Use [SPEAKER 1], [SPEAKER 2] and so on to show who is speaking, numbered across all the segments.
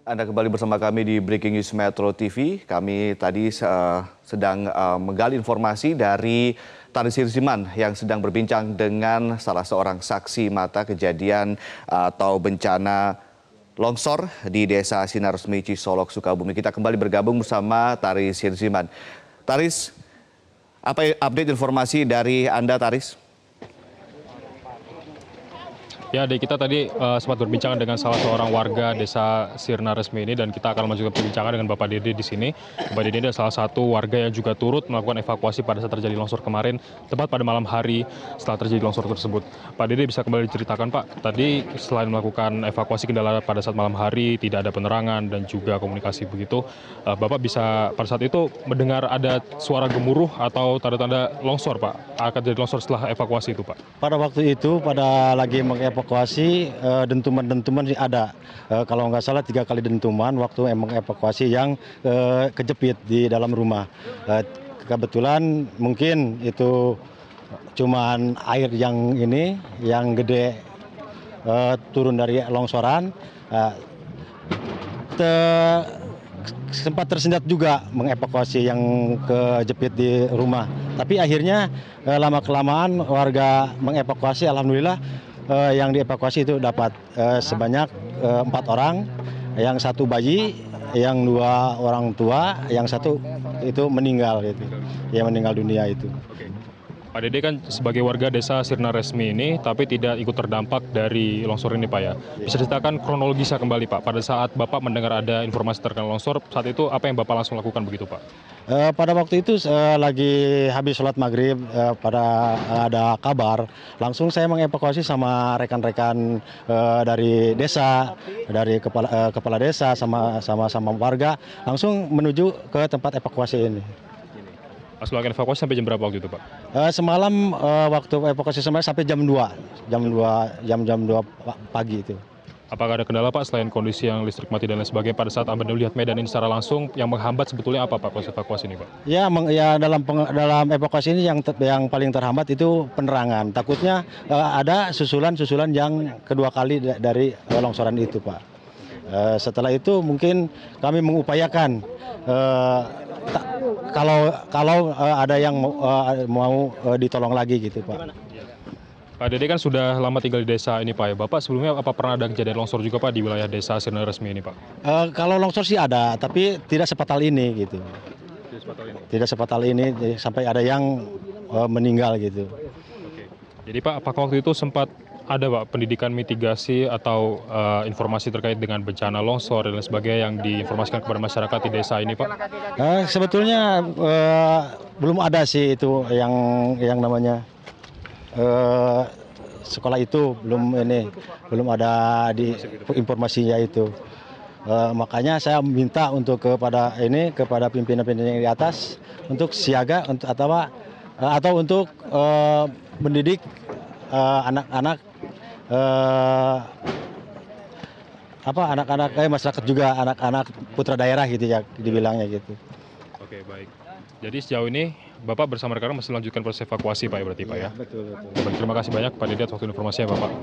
[SPEAKER 1] Anda kembali bersama kami di Breaking News Metro TV. Kami tadi sedang menggali informasi dari Taris Hirsiman yang sedang berbincang dengan salah seorang saksi mata kejadian atau bencana longsor di Desa Sinar Resmi Cisolok, Sukabumi. Kita kembali bergabung bersama Taris Hirsiman. Taris, apa update informasi dari Anda, Taris?
[SPEAKER 2] Ya, kita tadi sempat berbincang dengan salah seorang warga Desa Sirna Resmi ini dan kita akan melanjutkan perbincangan dengan Bapak Dede di sini. Bapak Dede adalah salah satu warga yang juga turut melakukan evakuasi pada saat terjadi longsor kemarin, tepat pada malam hari setelah terjadi longsor tersebut. Pak Dede bisa kembali diceritakan, Pak, tadi selain melakukan evakuasi kendala pada saat malam hari, tidak ada penerangan dan juga komunikasi begitu, Bapak bisa pada saat itu mendengar ada suara gemuruh atau tanda-tanda longsor, Pak, akan terjadi longsor setelah evakuasi itu, Pak?
[SPEAKER 3] Pada waktu itu, pada lagi mengevakuasi, dentuman-dentuman sih ada. Kalau nggak salah 3 kali dentuman waktu mengevakuasi yang kejepit di dalam rumah. Kebetulan mungkin itu cuman air yang gede turun dari longsoran. Sempat tersendat juga mengevakuasi yang kejepit di rumah. Tapi akhirnya lama-kelamaan warga mengevakuasi, alhamdulillah yang dievakuasi itu dapat sebanyak 4 orang, yang 1 bayi, yang 2 orang tua, yang 1 itu meninggal gitu. Ya, meninggal dunia itu.
[SPEAKER 2] Pak Dede kan sebagai warga Desa Sirna Resmi ini, tapi tidak ikut terdampak dari longsor ini, Pak, ya. Bisa ceritakan kronologisnya kembali, Pak. Pada saat Bapak mendengar ada informasi terkait longsor, saat itu apa yang Bapak langsung lakukan begitu, Pak?
[SPEAKER 3] Pada waktu itu lagi habis sholat maghrib, pada ada kabar, langsung saya mengevakuasi sama rekan-rekan dari desa, dari kepala desa sama warga, langsung menuju ke tempat evakuasi ini.
[SPEAKER 2] Pas melakukan evakuasi sampai jam berapa waktu itu, Pak?
[SPEAKER 3] Semalam waktu evakuasi semalam sampai jam 2 pagi itu.
[SPEAKER 2] Apakah ada kendala, Pak, selain kondisi yang listrik mati dan lain sebagainya pada saat Anda melihat medan ini secara langsung, yang menghambat sebetulnya apa, Pak, proses evakuasi ini, Pak?
[SPEAKER 3] Ya, dalam evakuasi ini yang paling terhambat itu penerangan. Takutnya ada susulan yang kedua kali dari longsoran itu, Pak. Setelah itu mungkin kami mengupayakan kalau ada yang mau ditolong lagi gitu, Pak.
[SPEAKER 2] Pak Dede kan sudah lama tinggal di desa ini, Pak, ya. Bapak sebelumnya apa pernah ada kejadian longsor juga, Pak, di wilayah Desa Sirna Resmi ini, Pak?
[SPEAKER 3] Kalau longsor sih ada, tapi tidak sefatal ini gitu. Tidak sefatal ini sampai ada yang meninggal gitu.
[SPEAKER 2] Oke. Jadi, Pak, apakah waktu itu sempat ada, Pak, pendidikan mitigasi atau informasi terkait dengan bencana longsor dan lain sebagainya yang diinformasikan kepada masyarakat di desa ini, Pak?
[SPEAKER 3] Sebetulnya belum ada sih itu yang namanya sekolah itu belum ada di informasinya itu. Makanya saya minta untuk kepada pimpinan-pimpinan yang di atas untuk siaga atau untuk mendidik anak-anak masyarakat juga, anak-anak putra daerah gitu ya dibilangnya gitu.
[SPEAKER 2] Oke, baik. Jadi sejauh ini Bapak bersama rekan masih melanjutkan proses evakuasi, Pak, ya, berarti, Pak, ya?
[SPEAKER 3] Betul.
[SPEAKER 2] Baik, terima kasih banyak, Pak Dede, atas waktu informasinya, Bapak.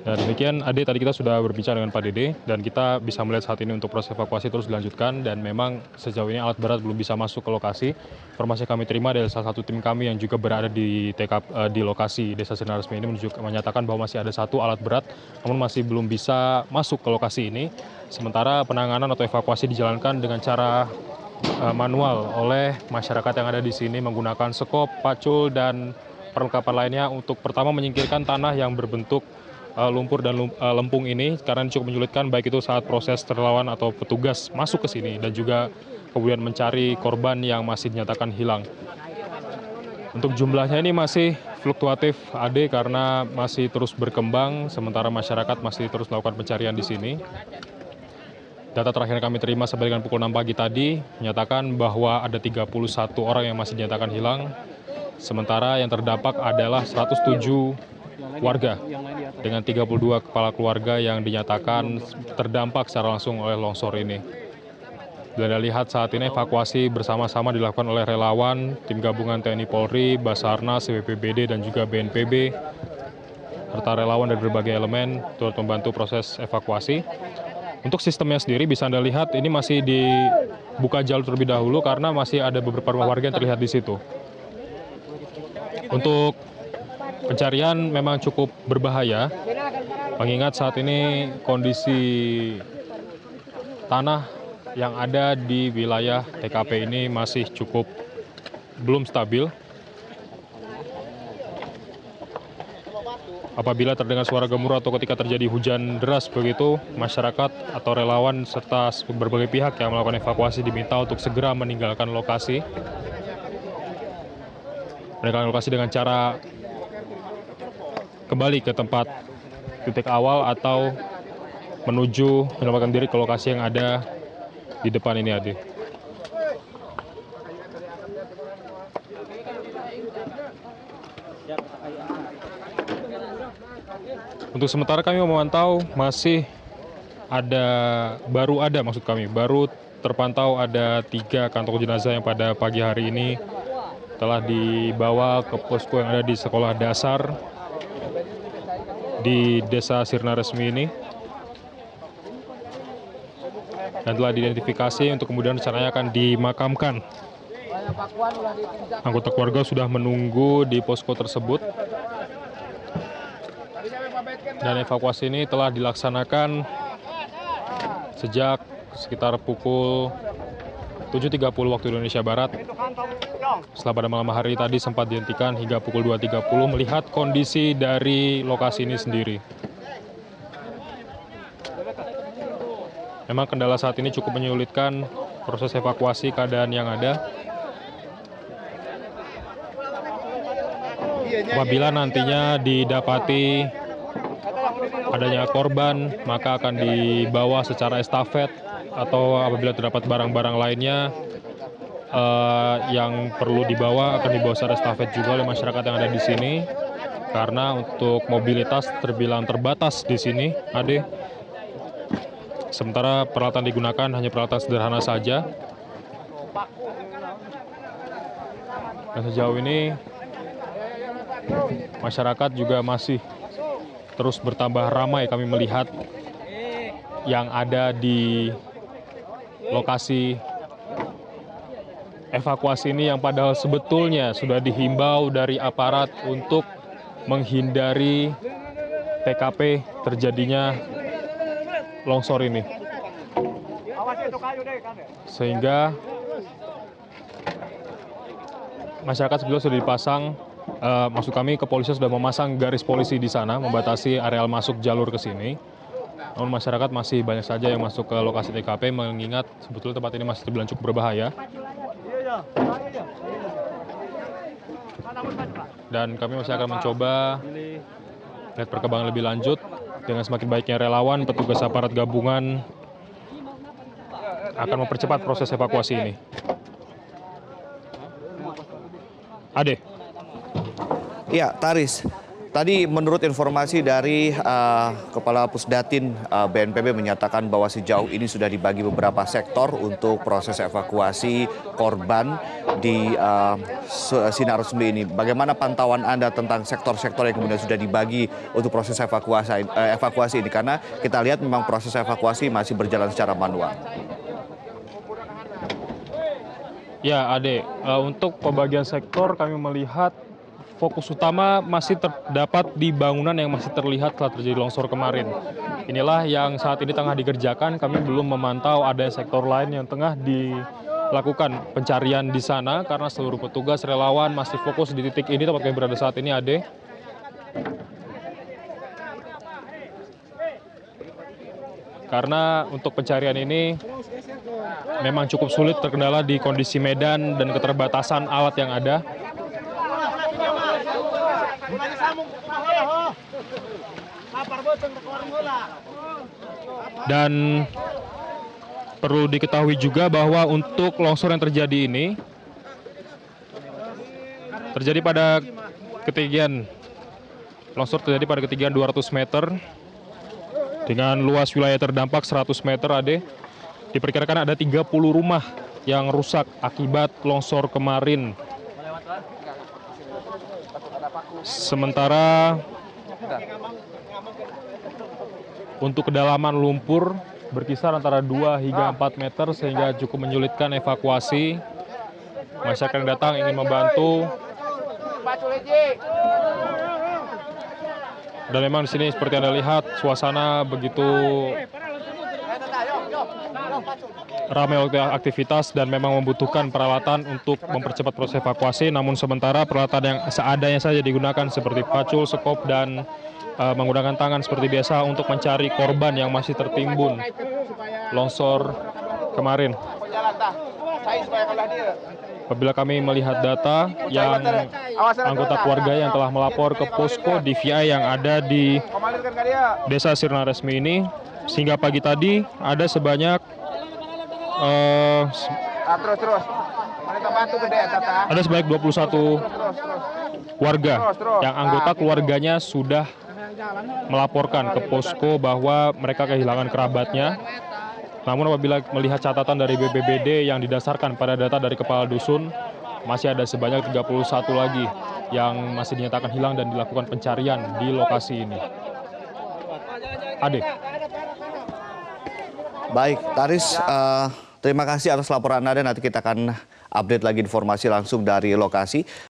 [SPEAKER 2] Dan demikian, Ade, tadi kita sudah berbicara dengan Pak Dede dan kita bisa melihat saat ini untuk proses evakuasi terus dilanjutkan dan memang sejauh ini alat berat belum bisa masuk ke lokasi. Informasi yang kami terima dari salah satu tim kami yang juga berada di di lokasi Desa Sirna Resmi ini menyatakan bahwa masih ada 1 alat berat namun masih belum bisa masuk ke lokasi ini. Sementara penanganan atau evakuasi dijalankan dengan cara manual oleh masyarakat yang ada di sini menggunakan sekop, pacul, dan perlengkapan lainnya untuk pertama menyingkirkan tanah yang berbentuk lumpur dan lempung ini karena cukup menyulitkan baik itu saat proses relawan atau petugas masuk ke sini dan juga kemudian mencari korban yang masih dinyatakan hilang. Untuk jumlahnya ini masih fluktuatif, Ade, karena masih terus berkembang sementara masyarakat masih terus melakukan pencarian di sini. Data terakhir yang kami terima sampai dengan pukul 6 pagi tadi menyatakan bahwa ada 31 orang yang masih dinyatakan hilang, sementara yang terdampak adalah 107 warga dengan 32 kepala keluarga yang dinyatakan terdampak secara langsung oleh longsor ini. Bila Anda lihat saat ini evakuasi bersama-sama dilakukan oleh relawan, tim gabungan TNI Polri, Basarnas, BPBD, dan juga BNPB, serta relawan dari berbagai elemen turut membantu proses evakuasi. Untuk sistemnya sendiri bisa Anda lihat ini masih dibuka jalur terlebih dahulu karena masih ada beberapa rumah warga yang terlihat di situ. Untuk pencarian memang cukup berbahaya, mengingat saat ini kondisi tanah yang ada di wilayah TKP ini masih cukup belum stabil. Apabila terdengar suara gemuruh atau ketika terjadi hujan deras begitu, masyarakat atau relawan serta berbagai pihak yang melakukan evakuasi diminta untuk segera meninggalkan lokasi. Meninggalkan lokasi dengan cara kembali ke tempat titik awal atau menuju menyelamatkan diri ke lokasi yang ada di depan ini, Ade. Untuk sementara kami memantau baru terpantau ada 3 kantong jenazah yang pada pagi hari ini telah dibawa ke posko yang ada di sekolah dasar di Desa Sirna Resmi ini. Dan telah diidentifikasi untuk kemudian rencananya akan dimakamkan. Anggota keluarga sudah menunggu di posko tersebut. Dan evakuasi ini telah dilaksanakan sejak sekitar pukul 7.30 waktu Indonesia Barat. Setelah pada malam hari tadi sempat dihentikan hingga pukul 2.30 melihat kondisi dari lokasi ini sendiri. Memang kendala saat ini cukup menyulitkan proses evakuasi keadaan yang ada. Apabila nantinya didapati adanya korban, maka akan dibawa secara estafet atau apabila terdapat barang-barang lainnya yang perlu dibawa akan dibawa secara estafet juga oleh masyarakat yang ada di sini. Karena untuk mobilitas terbilang terbatas di sini, Ade. Sementara peralatan digunakan hanya peralatan sederhana saja. Dan sejauh ini masyarakat juga masih terus bertambah ramai. Kami melihat yang ada di lokasi evakuasi ini yang padahal sebetulnya sudah dihimbau dari aparat untuk menghindari TKP terjadinya longsor ini. Sehingga masyarakat sebetulnya sudah dipasang, maksud kami kepolisian sudah memasang garis polisi di sana membatasi areal masuk jalur ke sini. Namun masyarakat masih banyak saja yang masuk ke lokasi TKP mengingat sebetulnya tempat ini masih terbilang cukup berbahaya. Dan kami masih akan mencoba lihat perkembangan lebih lanjut dengan semakin baiknya relawan, petugas aparat gabungan akan mempercepat proses evakuasi ini. Ade.
[SPEAKER 1] Ya, Taris. Tadi menurut informasi dari Kepala Pusdatin BNPB menyatakan bahwa sejauh ini sudah dibagi beberapa sektor untuk proses evakuasi korban di Sinar Resmi ini. Bagaimana pantauan Anda tentang sektor-sektor yang kemudian sudah dibagi untuk proses evakuasi ini? Karena kita lihat memang proses evakuasi masih berjalan secara manual.
[SPEAKER 2] Ya, Ade, untuk pembagian sektor kami melihat fokus utama masih terdapat di bangunan yang masih terlihat setelah terjadi longsor kemarin. Inilah yang saat ini tengah dikerjakan. Kami belum memantau ada sektor lain yang tengah dilakukan pencarian di sana karena seluruh petugas relawan masih fokus di titik ini tempat kami berada saat ini, Ade. Karena untuk pencarian ini memang cukup sulit terkendala di kondisi medan dan keterbatasan alat yang ada. Dan perlu diketahui juga bahwa untuk longsor yang terjadi ini terjadi pada ketinggian 200 meter dengan luas wilayah terdampak 100 meter, Ade. Diperkirakan ada 30 rumah yang rusak akibat longsor kemarin. Sementara untuk kedalaman lumpur berkisar antara 2 hingga 4 meter sehingga cukup menyulitkan evakuasi. Masyarakat yang datang ingin membantu. Dan memang di sini seperti Anda lihat suasana begitu ramai oleh aktivitas dan memang membutuhkan peralatan untuk mempercepat proses evakuasi. Namun sementara peralatan yang seadanya saja digunakan seperti pacul, sekop, dan menggunakan tangan seperti biasa untuk mencari korban yang masih tertimbun longsor kemarin. Apabila kami melihat data yang anggota keluarga yang telah melapor ke posko DVI yang ada di Desa Sirna Resmi ini, sehingga pagi tadi ada sebanyak ada sebanyak 21 warga yang anggota keluarganya sudah melaporkan ke posko bahwa mereka kehilangan kerabatnya. Namun apabila melihat catatan dari BPBD yang didasarkan pada data dari kepala dusun, masih ada sebanyak 31 lagi yang masih dinyatakan hilang dan dilakukan pencarian di lokasi ini. Ade.
[SPEAKER 1] Baik, Taris, terima kasih atas laporan Anda. Nanti kita akan update lagi informasi langsung dari lokasi.